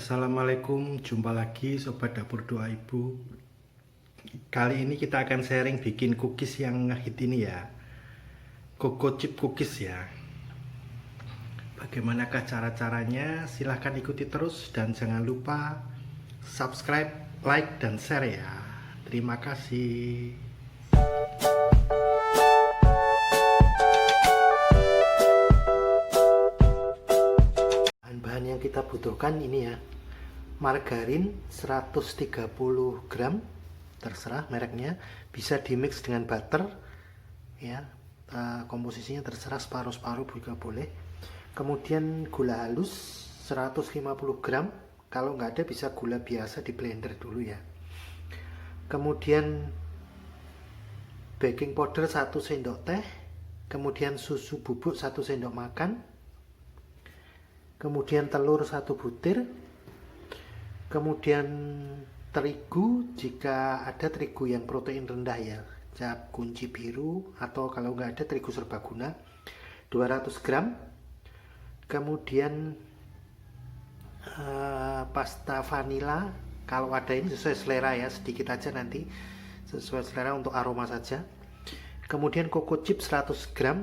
Assalamualaikum, jumpa lagi Sobat Dapur Doa Ibu. Kali ini kita akan sharing bikin cookies yang hit ini ya, Coco Chip Cookies ya. Bagaimanakah cara-caranya? Silahkan ikuti terus dan jangan lupa subscribe, like, dan share ya. Terima kasih. Bahan-bahan yang kita butuhkan ini ya, margarin 130 gram, terserah mereknya, bisa dimix dengan butter ya, komposisinya terserah, separuh-separuh juga boleh. Kemudian gula halus 150 gram, kalau nggak ada bisa gula biasa di blender dulu ya. Kemudian baking powder 1 sendok teh, kemudian susu bubuk 1 sendok makan, kemudian telur 1 butir, kemudian terigu jika ada terigu yang protein rendah ya, cap kunci biru, atau kalau nggak ada terigu serbaguna 200 gram, kemudian pasta vanila kalau ada, ini sesuai selera ya, sedikit aja nanti sesuai selera untuk aroma saja. Kemudian coco chip 100 gram,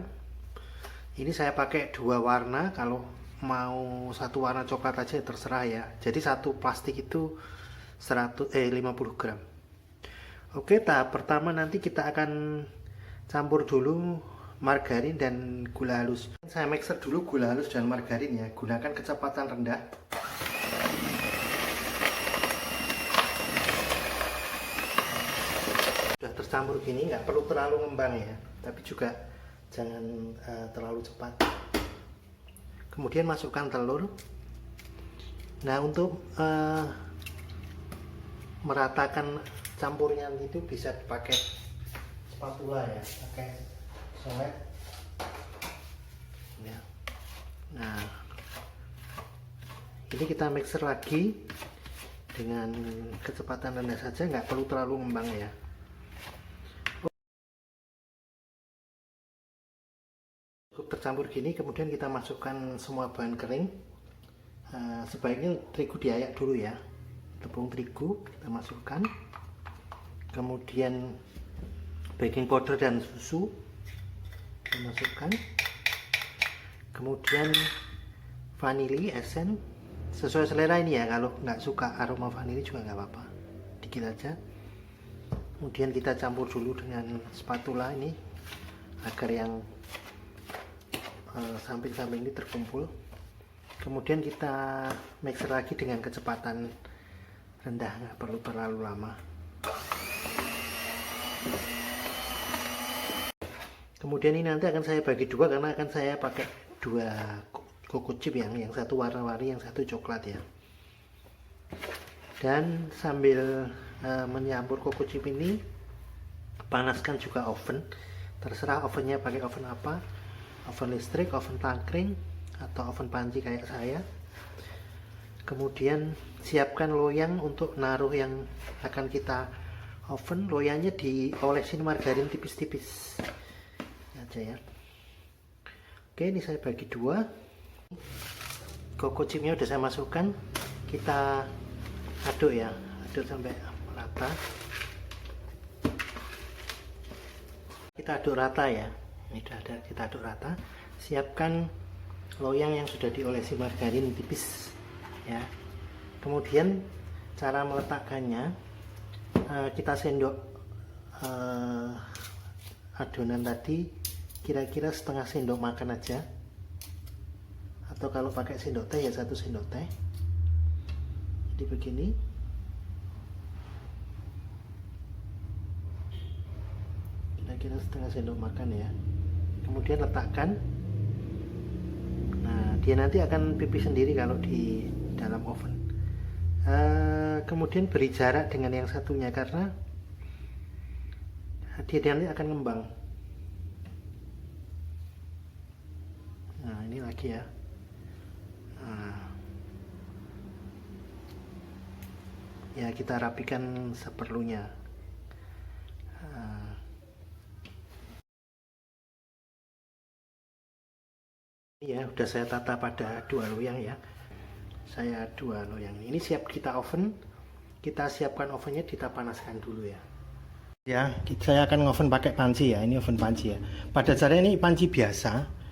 ini saya pakai 2 warna, kalau mau satu warna coklat aja terserah ya. Jadi satu plastik itu 50 gram. Oke, tahap pertama nanti kita akan campur dulu margarin dan gula halus. Saya mixer dulu gula halus dan margarin ya, gunakan kecepatan rendah. Sudah tercampur gini, nggak perlu terlalu ngembang ya, tapi juga jangan terlalu cepat. Kemudian masukkan telur. Nah, untuk meratakan campurnya itu bisa dipakai spatula ya, pakai solet ya. Nah, ini kita mixer lagi dengan kecepatan rendah saja, nggak perlu terlalu ngembang ya. Cukup tercampur gini, kemudian kita masukkan semua bahan kering. Sebaiknya terigu diayak dulu ya, tepung terigu kita masukkan, kemudian baking powder dan susu kita masukkan, kemudian vanili esen sesuai selera ini ya, kalau nggak suka aroma vanili juga nggak apa-apa, dikit aja. Kemudian kita campur dulu dengan spatula ini agar yang samping-samping ini terkumpul. Kemudian kita mixer lagi dengan kecepatan rendah, nggak perlu terlalu lama. Kemudian ini nanti akan saya bagi dua, karena akan saya pakai 2 coco chip, yang satu warna-warni, yang satu coklat ya. Dan sambil menyampur coco chip ini, panaskan juga oven, terserah ovennya pakai oven apa, oven listrik, oven tangkring, atau oven panci kayak saya. Kemudian siapkan loyang untuk naruh yang akan kita oven. Loyangnya diolesin margarin tipis-tipis aja ya. Oke, ini saya bagi 2. Coco chipnya udah saya masukkan, kita aduk ya, aduk sampai rata. Kita aduk rata ya, ini udah ada, kita aduk rata. Siapkan loyang yang sudah diolesi margarin tipis ya. Kemudian cara meletakkannya, kita sendok adonan tadi kira-kira setengah sendok makan aja, atau kalau pakai sendok teh ya 1 sendok teh. Jadi begini, kira-kira setengah sendok makan ya. Kemudian letakkan. Nah, dia nanti akan pipih sendiri kalau di dalam oven. Kemudian beri jarak dengan yang satunya, karena dia nanti akan ngembang. Nah, ini lagi ya. Nah, ya kita rapikan seperlunya. Ya, udah saya tata pada 2 loyang ya. Saya dua loyang ini siap kita oven. Kita siapkan ovennya, kita panaskan dulu ya. Ya, saya akan oven pakai panci ya. Ini oven panci ya. Pada dasarnya ini panci biasa.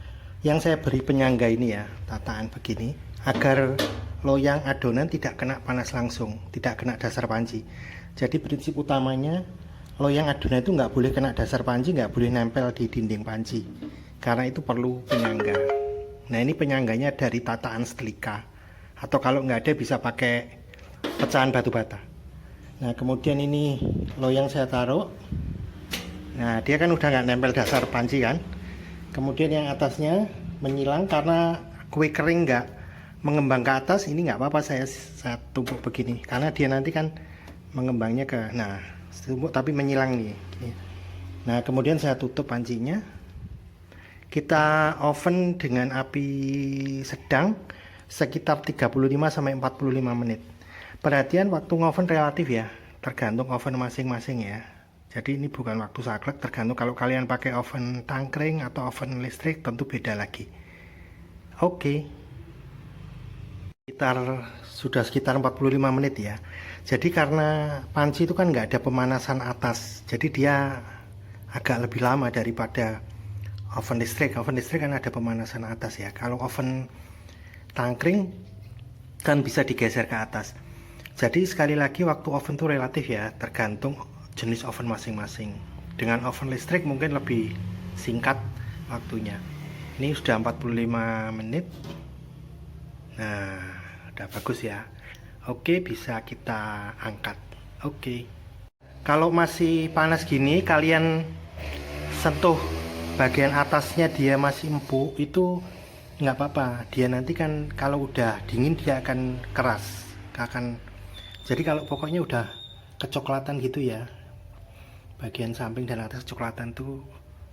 Yang saya beri penyangga ini ya, tataan begini, agar loyang adonan tidak kena panas langsung, tidak kena dasar panci. Jadi prinsip utamanya, loyang adonan itu nggak boleh kena dasar panci, nggak boleh nempel di dinding panci. Karena itu perlu penyangga. Nah ini penyangganya dari tataan setrika. Atau kalau nggak ada bisa pakai pecahan batu bata. Nah kemudian ini loyang saya taruh. Nah dia kan udah nggak nempel dasar panci kan. Kemudian yang atasnya menyilang karena kue kering nggak mengembang ke atas. Ini nggak apa-apa, saya tumpuk begini karena dia nanti kan mengembangnya ke, nah tumpuk tapi menyilang nih. Nah kemudian saya tutup pancinya. Kita oven dengan api sedang sekitar 35-45 menit. Perhatian waktu ngoven relatif ya, tergantung oven masing-masing ya. Jadi ini bukan waktu saklek, tergantung kalau kalian pakai oven tangkring atau oven listrik tentu beda lagi. Oke. Sudah sekitar 45 menit ya. Jadi karena panci itu kan nggak ada pemanasan atas, jadi dia agak lebih lama daripada oven listrik. Oven listrik kan ada pemanasan atas ya. Kalau oven tangkring kan bisa digeser ke atas. Jadi sekali lagi waktu oven itu relatif ya, tergantung jenis oven masing-masing. Dengan oven listrik mungkin lebih singkat waktunya. Ini sudah 45 menit. Nah, udah bagus ya. Oke, bisa kita angkat. Oke. Kalau masih panas gini, kalian sentuh bagian atasnya dia masih empuk, itu nggak apa-apa. Dia nanti kan kalau udah dingin dia akan keras. Jadi kalau pokoknya udah kecoklatan gitu ya, bagian samping dan atas coklatan tuh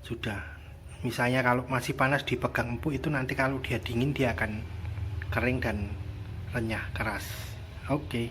sudah. Misalnya kalau masih panas dipegang empuk, itu nanti kalau dia dingin dia akan kering dan renyah keras. Oke.